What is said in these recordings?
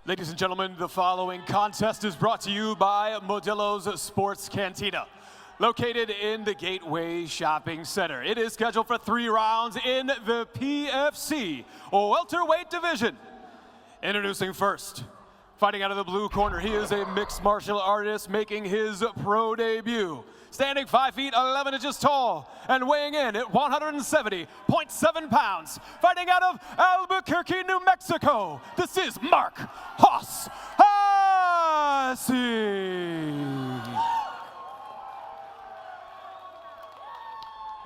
Ladies and gentlemen, the following contest is brought to you by Modelo's Sports Cantina, located in the Gateway Shopping Center. It is scheduled for 3 rounds in the PFC welterweight division. Introducing first, fighting out of the blue corner, he is a mixed martial artist making his pro debut. Standing 5 feet 11 inches tall and weighing in at 170.7 pounds. Fighting out of Albuquerque, New Mexico, this is Mark Hussey.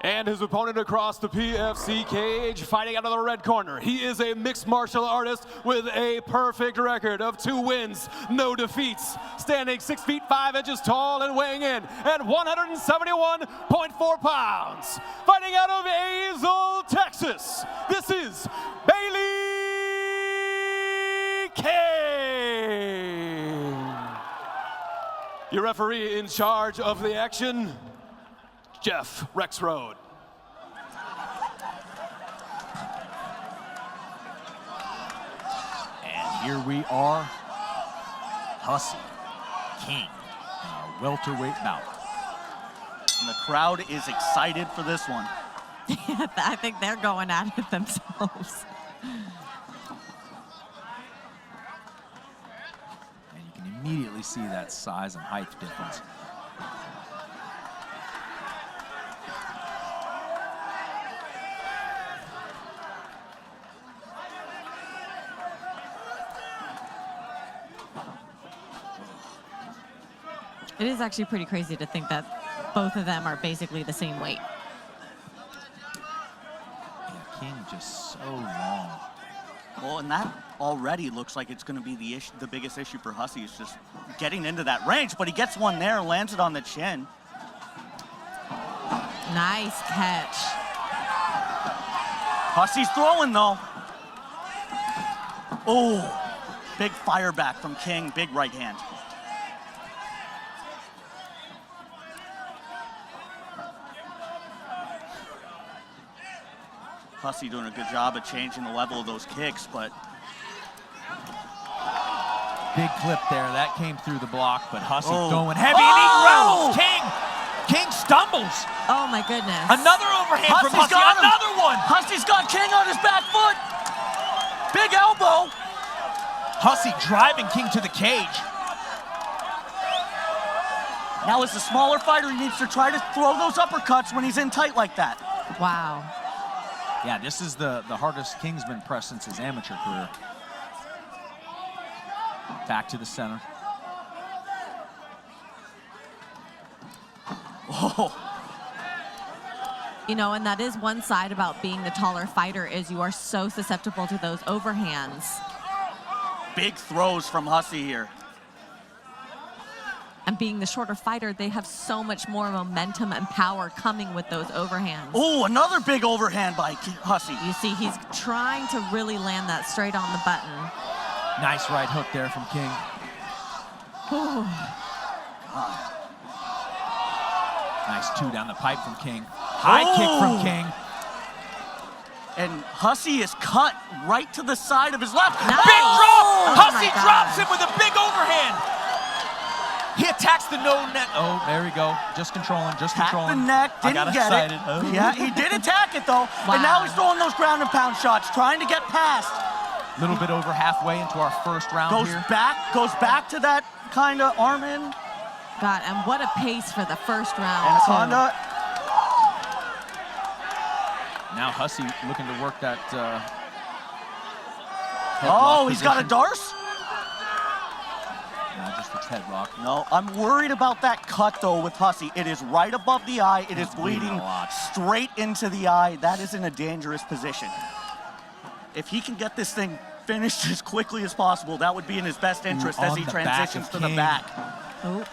And his opponent across the PFC cage, fighting out of the red corner. He is a mixed martial artist with a perfect record of 2 wins, no defeats. Standing 6 feet 5 inches tall and weighing in at 171.4 pounds. Fighting out of Azle, Texas, this is Bailey King. Your referee in charge of the action, Jeff Rexroad. And here we are, Hussey, King, welterweight bout. And the crowd is excited for this one. Yeah, I think they're going at it themselves. And you can immediately see that size and height difference. It is actually pretty crazy to think that both of them are basically the same weight. Yeah, King just so long. Well, and that already looks like it's going to be the biggest issue for Hussey, is just getting into that range. But he gets one there, lands it on the chin. Nice catch. Hussey's throwing, though. Oh, big fire back from King, big right hand. Hussey doing a good job of changing the level of those kicks, but Big clip there. That came through the block, but Hussey going heavy, Oh! and he rolls. King stumbles. Oh my goodness. Another overhand from Hussey's Hussey. got him. Another one. Hussey's got King on his back foot. Big elbow. Hussey driving King to the cage. Now, as a smaller fighter, he needs to try to throw those uppercuts when he's in tight like that. Wow. Yeah, this is the hardest King's been pressed since his amateur career. Back to the center. Oh. You know, and that is one side about being the taller fighter, is you are so susceptible to those overhands. Big throws from Hussey here. And being the shorter fighter, they have so much more momentum and power coming with those overhands. Oh, another big overhand by Hussey. You see, he's trying to really land that straight on the button. Nice right hook there from King. Ooh. Nice 2 down the pipe from King. High kick from King. And Hussey is cut right to the side of his left. Nice. Big drop! Oh Hussey my drops God. him with a big overhand. He attacks the no net. Oh, there we go. Just controlling, just Attacked controlling. the neck, I didn't got get excited. it. Oh. Yeah, he did attack it though. Wow. And now he's throwing those ground and pound shots, trying to get past. A little bit over halfway into our first round Goes here. back to that kind of arm in. God, and what a pace for the first round, Anaconda. Now Hussey looking to work that Oh, he's got a Darce? No, just the headlock. No, I'm worried about that cut though with Hussey. It is right above the eye. It is bleeding bleeding a lot. straight into the eye. That is in a dangerous position. If he can get this thing finished as quickly as possible, that would be in his best interest as on he the back transitions of to the King. back. Oh,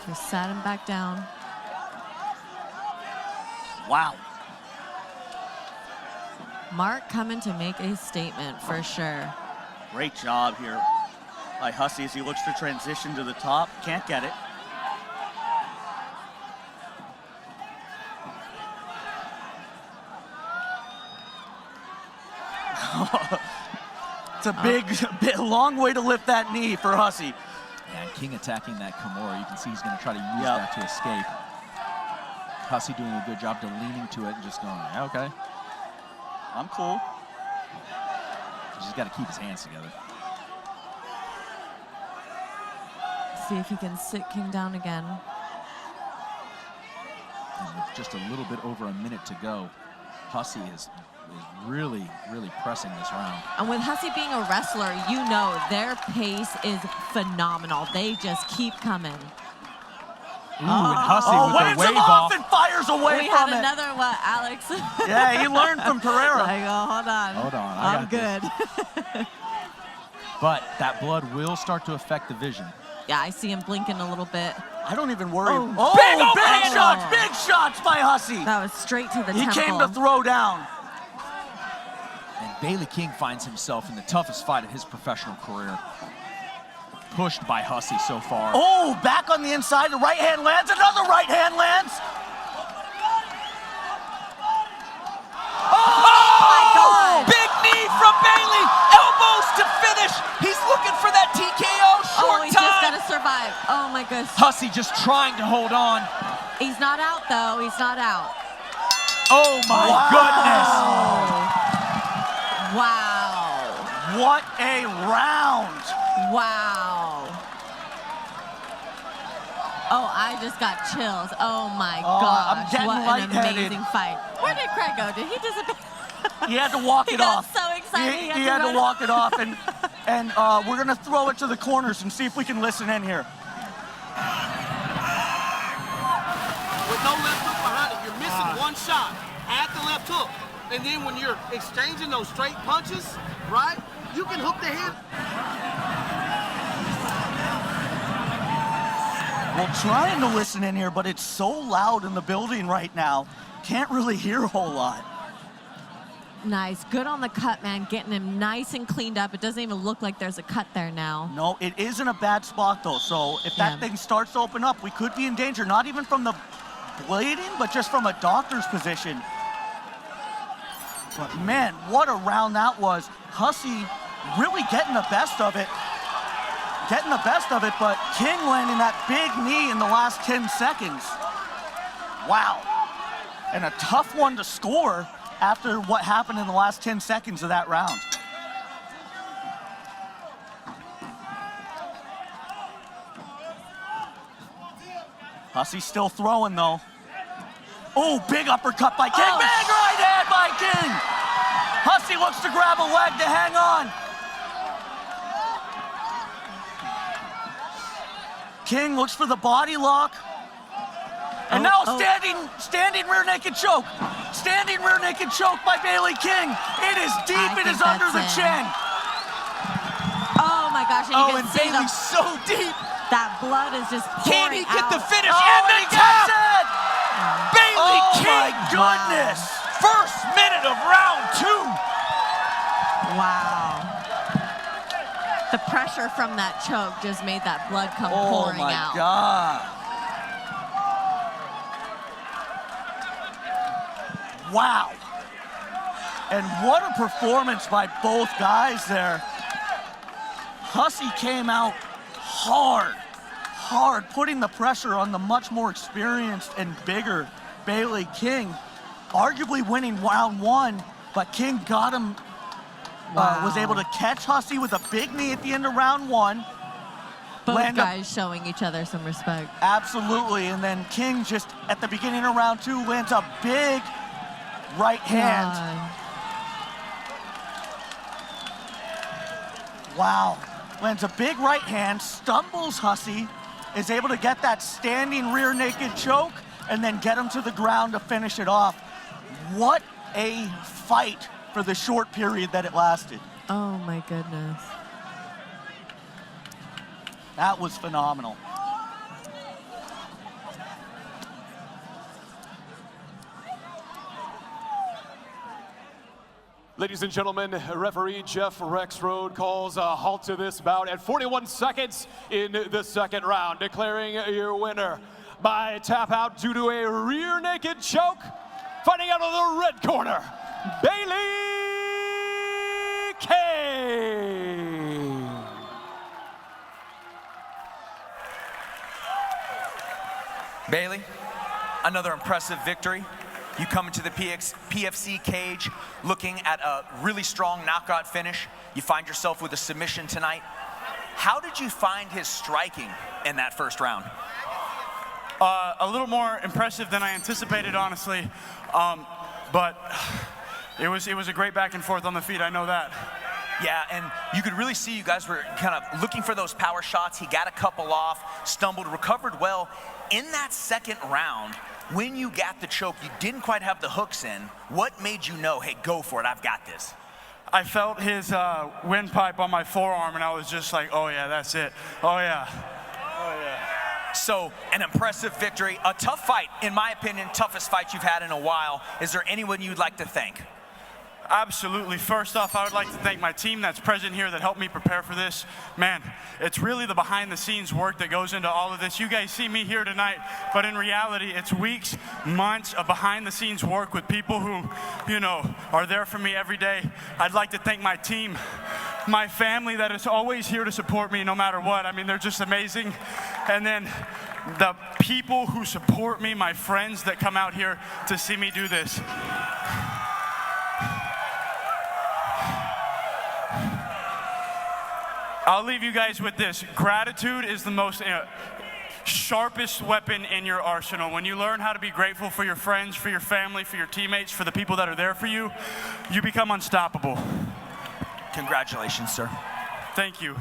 just sat him back down. Wow. Mark coming to make a statement for sure. Great job here by Hussey as he looks to transition to the top. Can't get it. It's a long way to lift that knee for Hussey. And King attacking that Kimura. You can see he's going to try to use that to escape. Hussey doing a good job to leaning to it and just going, yeah, okay. I'm cool. He's just got to keep his hands together. See if he can sit King down again. And with just a little bit over a minute to go, Hussey is really, really pressing this round. And with Hussey being a wrestler, you know their pace is phenomenal. They just keep coming. Ooh, and Hussey with waves the wave him off. and fires away We from had it. another what, Alex? Yeah, he learned from Pereira. I go, hold on. Hold on, I I'm got good. But that blood will start to affect the vision. Yeah, I see him blinking a little bit. I don't even worry. Oh, big overhand! big shots by Hussey. That was straight to the He temple. came to throw down. And Bailey King finds himself in the toughest fight of his professional career. Pushed by Hussey so far. Oh, back on the inside. The right hand lands. Another right hand lands. my God. Big knee from Bailey. Elbows to finish. He's looking for that TKO. Short he's time. just got to survive. Oh, my goodness. Hussey just trying to hold on. He's not out, though. He's not out. Oh, my goodness. Wow. What a round. Wow. Oh, I just got chills. Oh, my I'm gosh. getting What an lightheaded. amazing fight. Where did Craig go? Did he disappear? He had to walk He it got off. so excited. He had to run walk it off, and we're gonna throw it to the corners and see if we can listen in here. With no left hook behind it, you're missing one shot at the left hook. And then when you're exchanging those straight punches, right, you can hook the head. We're trying to listen in here, but it's so loud in the building right now. Can't really hear a whole lot. Nice. Good on the cut, man. Getting him nice and cleaned up. It doesn't even look like there's a cut there now. No, it is in a bad spot, though. So if that thing starts to open up, we could be in danger. Not even from the blading, but just from a doctor's position. But, man, what a round that was. Hussey really getting the best of it. But King landing that big knee in the last 10 seconds. Wow. And a tough one to score after what happened in the last 10 seconds of that round. Hussey's still throwing, though. Oh, big uppercut by King. Oh. Big right hand by King. Hussey looks to grab a leg to hang on. King looks for the body lock. And now standing rear naked choke. Standing rear naked choke by Bailey King. It is deep, it is under the chin. Oh my gosh, and you can and see Bailey's so deep. that blood is just Can pouring he get the out. finish? Oh, and and the he gets tap! it! Bailey Oh King! my goodness! First minute of round 2. Wow. The pressure from that choke just made that blood come Oh pouring my out. God. Wow. And what a performance by both guys there. Hussey came out hard, putting the pressure on the much more experienced and bigger Bailey King. Arguably winning round 1, but King got him, was able to catch Hussey with a big knee at the end of round 1. Both guys showing each other some respect. Absolutely, and then King just at the beginning of round 2 lands a big right hand. Wow. Lands a big right hand, stumbles Hussey, is able to get that standing rear naked choke, and then get him to the ground to finish it off. What a fight for the short period that it lasted. Oh my goodness. That was phenomenal. Ladies and gentlemen, referee Jeff Rexroad calls a halt to this bout at 41 seconds in the second round, declaring your winner by tap out due to a rear naked choke. Fighting out of the red corner, Bailey King. Bailey, another impressive victory. You come into the PFC cage looking at a really strong knockout finish. You find yourself with a submission tonight. How did you find his striking in that first round? A little more impressive than I anticipated, honestly. But it was a great back and forth on the feet, I know that. Yeah, and you could really see you guys were kind of looking for those power shots. He got a couple off, stumbled, recovered well. In that second round, when you got the choke, you didn't quite have the hooks in. What made you know, hey, go for it, I've got this? I felt his windpipe on my forearm, and I was just like, oh yeah, that's it. Oh yeah. Oh yeah. So, an impressive victory, a tough fight, in my opinion, toughest fight you've had in a while. Is there anyone you'd like to thank? Absolutely. First off, I would like to thank my team that's present here that helped me prepare for this. Man, it's really the behind-the-scenes work that goes into all of this. You guys see me here tonight, but in reality, it's weeks, months of behind-the-scenes work with people who, you know, are there for me every day. I'd like to thank my team, my family that is always here to support me no matter what. I mean, they're just amazing. And then the people who support me, my friends that come out here to see me do this. I'll leave you guys with this. Gratitude is the most sharpest weapon in your arsenal. When you learn how to be grateful for your friends, for your family, for your teammates, for the people that are there for you, you become unstoppable. Congratulations, sir. Thank you.